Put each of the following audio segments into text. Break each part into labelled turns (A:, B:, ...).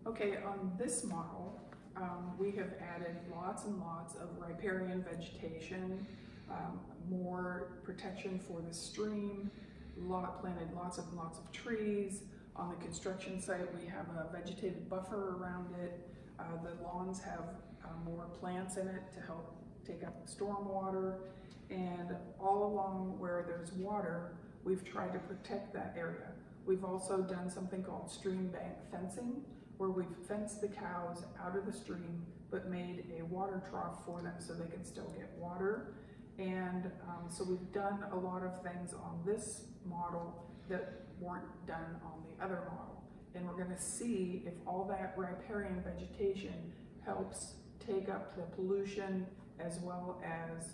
A: Okay, on this model, we have added lots and lots of riparian vegetation, more protection for the stream, planted lots and lots of trees. On the construction site, we have a vegetated buffer around it. The lawns have more plants in it to help take up storm water. And all along where there's water, we've tried to protect that area. We've also done something called stream bank fencing, where we've fenced the cows out of the stream, but made a water trough for them so they can still get water. And so we've done a lot of things on this model that weren't done on the other model. And we're gonna see if all that riparian vegetation helps take up the pollution as well as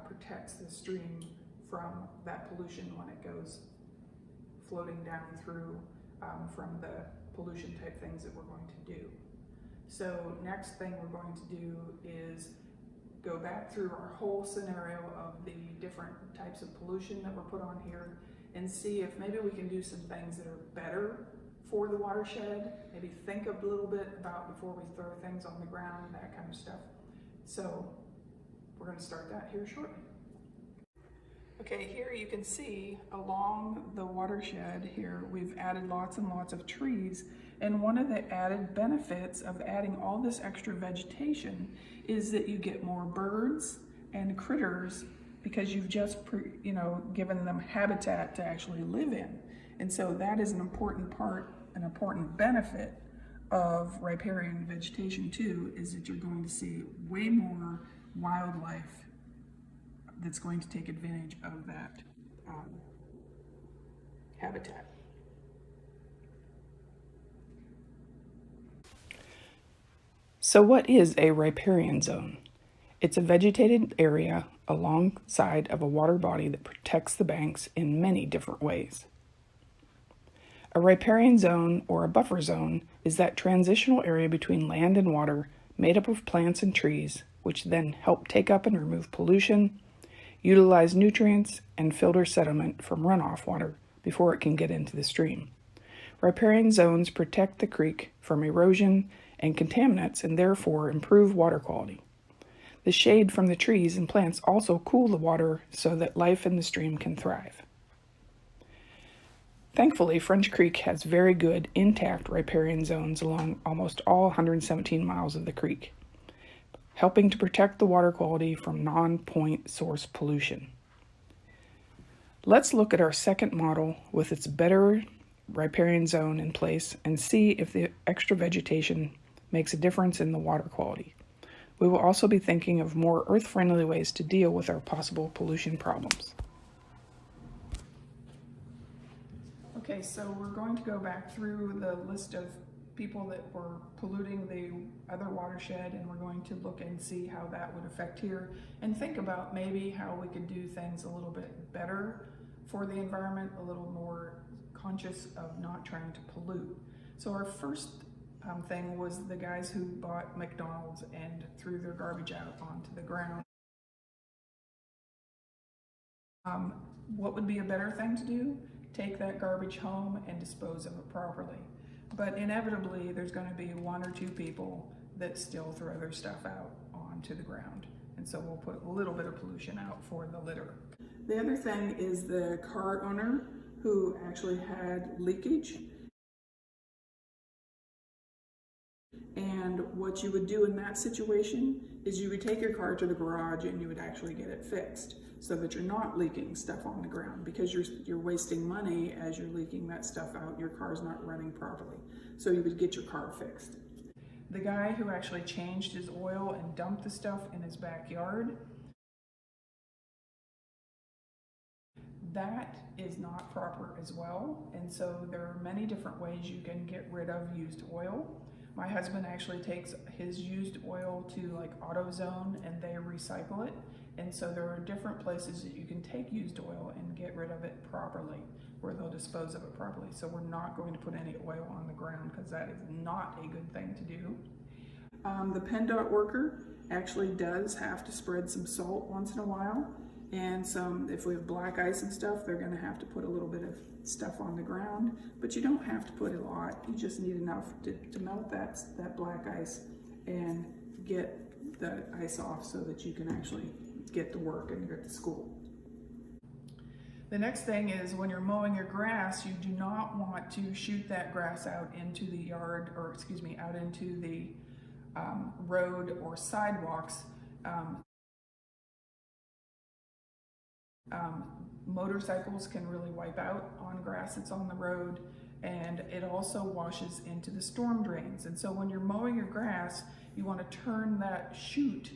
A: protects the stream from that pollution when it goes floating down through from the pollution type things that we're going to do. So next thing we're going to do is go back through our whole scenario of the different types of pollution that were put on here and see if maybe we can do some things that are better for the watershed, maybe think a little bit about before we throw things on the ground, that kind of stuff. So we're going to start that here shortly. Okay, here you can see along the watershed here, we've added lots and lots of trees. And one of the added benefits of adding all this extra vegetation is that you get more birds and critters because you've just, given them habitat to actually live in. And so that is an important part, an important benefit of riparian vegetation too, is that you're going to see way more wildlife that's going to take advantage of that habitat. So what is a riparian zone? It's a vegetated area alongside of a water body that protects the banks in many different ways. A riparian zone or a buffer zone is that transitional area between land and water made up of plants and trees, which then help take up and remove pollution, utilize nutrients, and filter sediment from runoff water before it can get into the stream. Riparian zones protect the creek from erosion and contaminants and therefore improve water quality. The shade from the trees and plants also cool the water so that life in the stream can thrive. Thankfully, French Creek has very good intact riparian zones along almost all 117 miles of the creek, helping to protect the water quality from non-point source pollution. Let's look at our second model with its better riparian zone in place and see if the extra vegetation makes a difference in the water quality. We will also be thinking of more earth-friendly ways to deal with our possible pollution problems. Okay, so we're going to go back through the list of people that were polluting the other watershed, and we're going to look and see how that would affect here and think about maybe how we could do things a little bit better for the environment, a little more conscious of not trying to pollute. So our first thing was the guys who bought McDonald's and threw their garbage out onto the ground. What would be a better thing to do? Take that garbage home and dispose of it properly. But inevitably, there's going to be one or two people that still throw their stuff out onto the ground. And so we'll put a little bit of pollution out for the litter. The other thing is the car owner who actually had leakage. And what you would do in that situation is you would take your car to the garage and you would actually get it fixed so that you're not leaking stuff on the ground, because you're wasting money as you're leaking that stuff out. Your car's not running properly. So you would get your car fixed. The guy who actually changed his oil and dumped the stuff in his backyard, that is not proper as well. And so there are many different ways you can get rid of used oil. My husband actually takes his used oil to like AutoZone and they recycle it. And so there are different places that you can take used oil and get rid of it properly, where they'll dispose of it properly. So we're not going to put any oil on the ground because that is not a good thing to do. The PennDOT worker actually does have to spread some salt once in a while. and some, if we have black ice and stuff, they're gonna have to put a little bit of stuff on the ground, but you don't have to put a lot. You just need enough to melt that black ice and get the ice off so that you can actually get to work and get to school. The next thing is when you're mowing your grass, you do not want to shoot that grass out into the yard, or excuse me, out into the road or sidewalks. Motorcycles can really wipe out on grass that's on the road, and it also washes into the storm drains. And so when you're mowing your grass, you want to turn that chute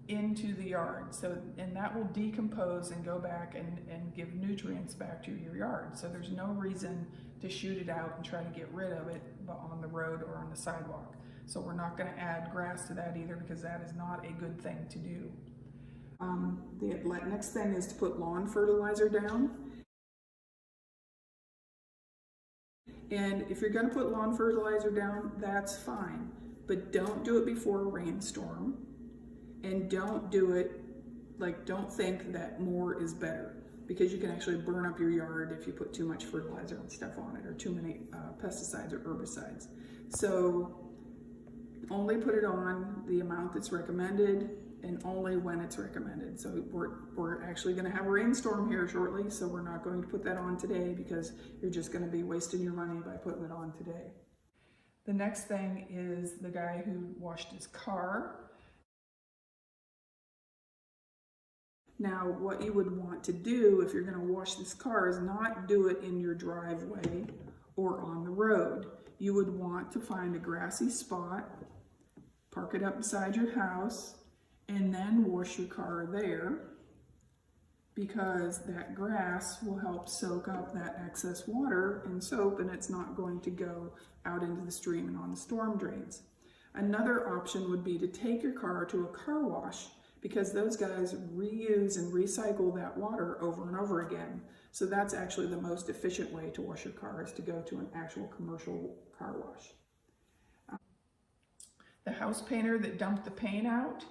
A: into the yard, and that will decompose and go back and give nutrients back to your yard. So there's no reason to shoot it out and try to get rid of it on the road or on the sidewalk. So we're not going to add grass to that either, because that is not a good thing to do. The next thing is to put lawn fertilizer down. And if you're going to put lawn fertilizer down, that's fine, but don't do it before a rainstorm, and don't do it, don't think that more is better, because you can actually burn up your yard if you put too much fertilizer and stuff on it, or too many pesticides or herbicides. So only put it on the amount that's recommended, and only when it's recommended. So we're actually going to have a rainstorm here shortly, so we're not going to put that on today, because you're just going to be wasting your money by putting it on today. The next thing is the guy who washed his car. Now, what you would want to do if you're going to wash this car is not do it in your driveway or on the road. You would want to find a grassy spot, park it up beside your house, and then wash your car there, because that grass will help soak up that excess water and soap, and it's not going to go out into the stream and on the storm drains. Another option would be to take your car to a car wash, because those guys reuse and recycle that water over and over again. So that's actually the most efficient way to wash your car, is to go to an actual commercial car wash. The house painter that dumped the paint out,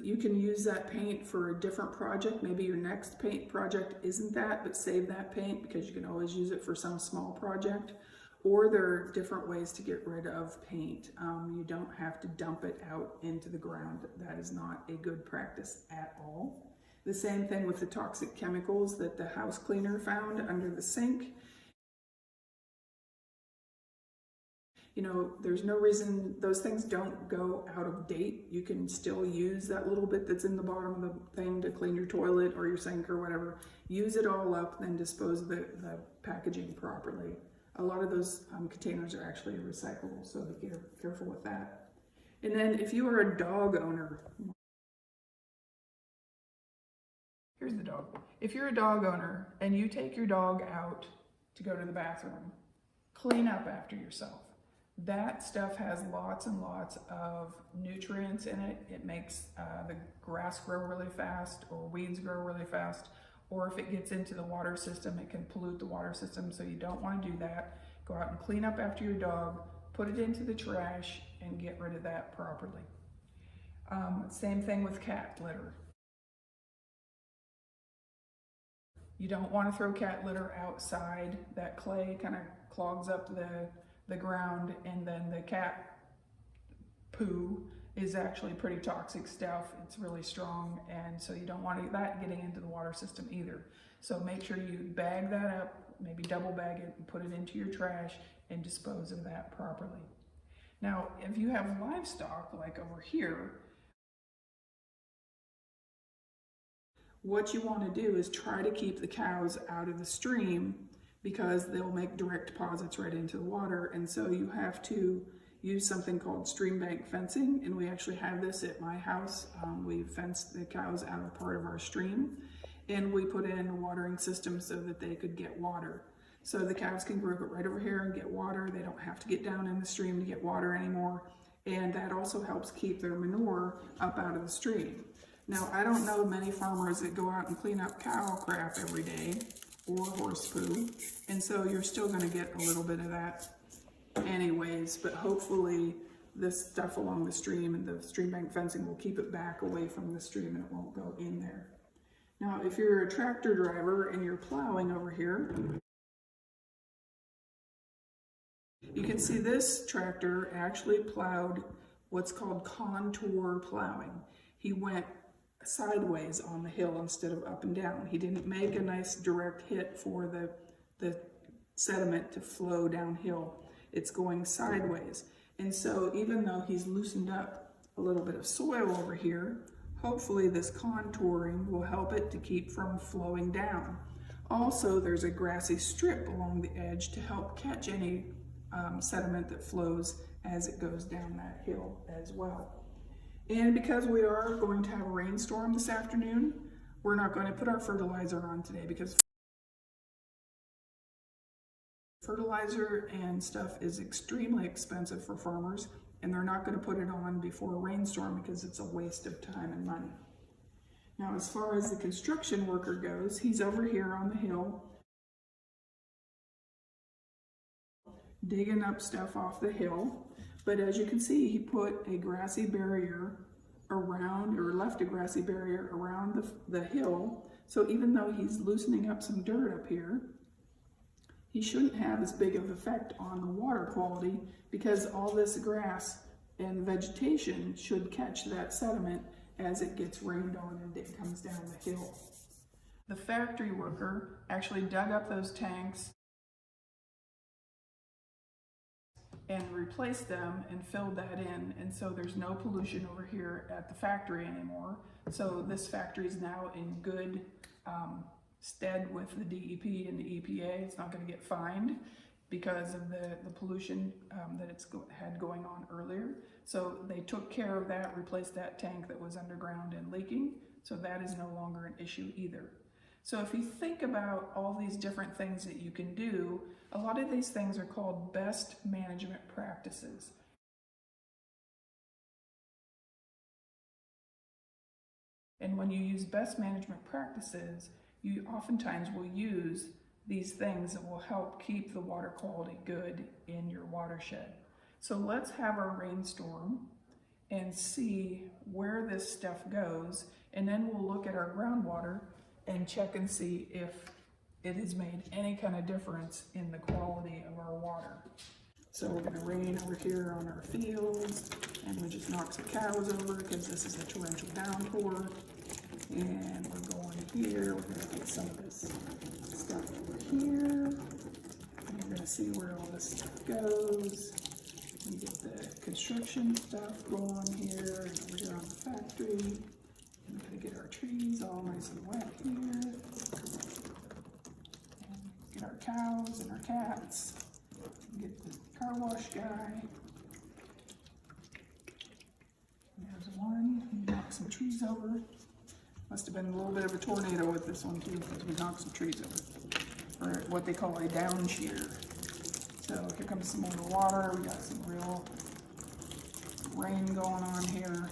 A: you can use that paint for a different project. Maybe your next paint project isn't that, but save that paint, because you can always use it for some small project. Or there are different ways to get rid of paint. You don't have to dump it out into the ground. That is not a good practice at all. The same thing with the toxic chemicals that the house cleaner found under the sink. You know, there's no reason, those things don't go out of date. You can still use that little bit that's in the bottom of the thing to clean your toilet or your sink or whatever. Use it all up, then dispose of the packaging properly. A lot of those containers are actually recyclable, so be careful with that. And then if you are a dog owner, here's the dog. If you're a dog owner and you take your dog out to go to the bathroom, clean up after yourself. That stuff has lots and lots of nutrients in it. It makes the grass grow really fast, or weeds grow really fast. Or if it gets into the water system, it can pollute the water system, so you don't want to do that. Go out and clean up after your dog, put it into the trash, and get rid of that properly. Same thing with cat litter. You don't want to throw cat litter outside. That clay kind of clogs up the ground, and then the cat poo is actually pretty toxic stuff. It's really strong, and so you don't want that getting into the water system either. So make sure you bag that up, maybe double bag it, and put it into your trash and dispose of that properly. Now, if you have livestock, like over here, what you want to do is try to keep the cows out of the stream, because they'll make direct deposits right into the water, and so you have to use something called stream bank fencing, and we actually have this at my house. We fenced the cows out of part of our stream, and we put in a watering system so that they could get water. So the cows can grow right over here and get water. They don't have to get down in the stream to get water anymore, and that also helps keep their manure up out of the stream. Now, I don't know many farmers that go out and clean up cow crap every day, or horse poo, and so you're still going to get a little bit of that anyways, but hopefully this stuff along the stream, and the stream bank fencing will keep it back away from the stream and it won't go in there. Now, if you're a tractor driver and you're plowing over here, you can see this tractor actually plowed what's called contour plowing. He went sideways on the hill instead of up and down. He didn't make a nice direct hit for the sediment to flow downhill. It's going sideways. And so even though he's loosened up a little bit of soil over here, hopefully this contouring will help it to keep from flowing down. Also, there's a grassy strip along the edge to help catch any sediment that flows as it goes down that hill as well. And because we are going to have a rainstorm this afternoon, we're not going to put our fertilizer on today, because fertilizer and stuff is extremely expensive for farmers, and they're not going to put it on before a rainstorm because it's a waste of time and money. Now, as far as the construction worker goes, he's over here on the hill digging up stuff off the hill. But as you can see, he put a grassy barrier around, or left a grassy barrier around the hill. So even though he's loosening up some dirt up here, he shouldn't have as big of an effect on the water quality, because all this grass and vegetation should catch that sediment as it gets rained on and it comes down the hill. The factory worker actually dug up those tanks and replaced them and filled that in, and so there's no pollution over here at the factory anymore. So this factory is now in good stead with the DEP and the EPA. It's not going to get fined because of the pollution that it's had going on earlier. So they took care of that, replaced that tank that was underground and leaking, so that is no longer an issue either. So if you think about all these different things that you can do, a lot of these things are called best management practices. And when you use best management practices, you oftentimes will use these things that will help keep the water quality good in your watershed. So let's have our rainstorm and see where this stuff goes, and then we'll look at our groundwater and check and see if it has made any kind of difference in the quality of our water. So we're going to rain over here on our fields, and we just knocked some cows over because this is a torrential downpour. And we're going here, we're going to get some of this stuff over here, and you're going to see where all this stuff goes. We get the construction stuff going here and over here on the factory. We're going to get our trees all nice and wet here. And get our cows and our cats. Get the car wash guy. There's one. We knocked some trees over. Must have been a little bit of a tornado with this one too, because we knocked some trees over. Or what they call a down shear. So here comes some more water. We got some real rain going on here.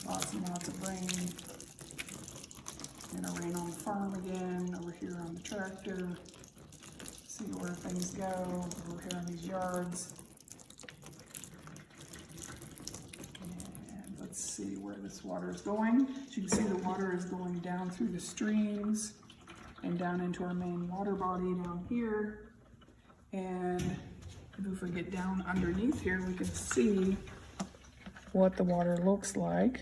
A: Lots and lots of rain. Gonna rain on the farm again, over here on the tractor. See where things go, over here on these yards. And let's see where this water is going. As you can see, the water is going down through the streams and down into our main water body down here. And if we get down underneath here, we can see what the water looks like.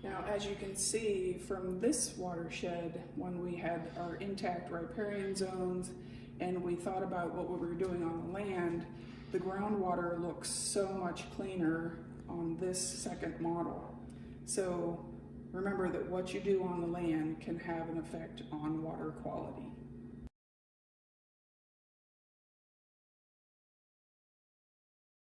A: Now, as you can see from this watershed, when we had our intact riparian zones and we thought about what we were doing on the land, the groundwater looks so much cleaner on this second model. So remember that what you do on the land can have an effect on water quality.